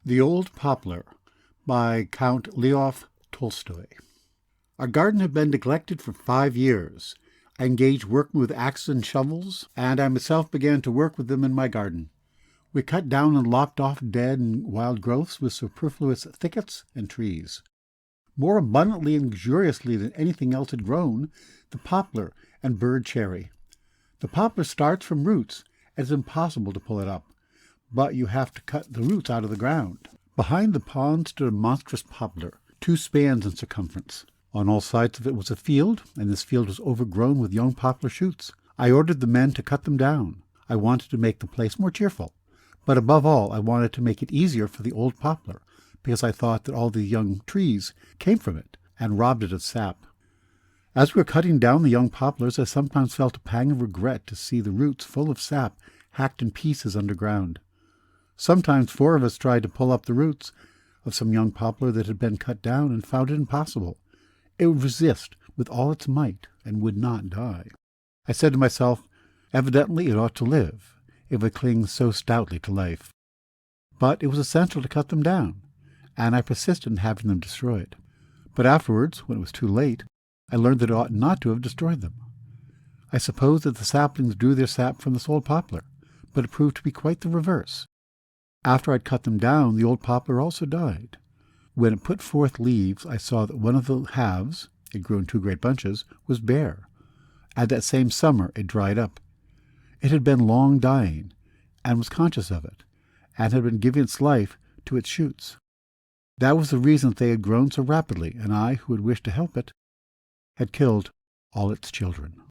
The Old Poplar by Count Lyof Tolstoi. Our garden had been neglected for 5 years. I engaged workmen with axes and shovels, and I myself began to work with them in my garden. We cut down and lopped off dead and wild growths with superfluous thickets and trees. More abundantly and luxuriously than anything else had grown, the poplar and bird cherry. The poplar starts from roots, and it's impossible to pull it up, but you have to cut the roots out of the ground. Behind the pond stood a monstrous poplar, 2 spans in circumference. On all sides of it was a field, and this field was overgrown with young poplar shoots. I ordered the men to cut them down. I wanted to make the place more cheerful, but above all I wanted to make it easier for the old poplar, because I thought that all the young trees came from it and robbed it of sap. As we were cutting down the young poplars, I sometimes felt a pang of regret to see the roots full of sap hacked in pieces underground. Sometimes 4 of us tried to pull up the roots of some young poplar that had been cut down and found it impossible. It would resist with all its might and would not die. I said to myself, evidently it ought to live, if it clings so stoutly to life. But it was essential to cut them down, and I persisted in having them destroyed. But afterwards, when it was too late, I learned that I ought not to have destroyed them. I supposed that the saplings drew their sap from this old poplar, but it proved to be quite the reverse. After I'd cut them down, the old poplar also died. When it put forth leaves, I saw that one of the halves, it grew in 2 great bunches, was bare, and that same summer it dried up. It had been long dying, and was conscious of it, and had been giving its life to its shoots. That was the reason that they had grown so rapidly, and I, who had wished to help it, had killed all its children.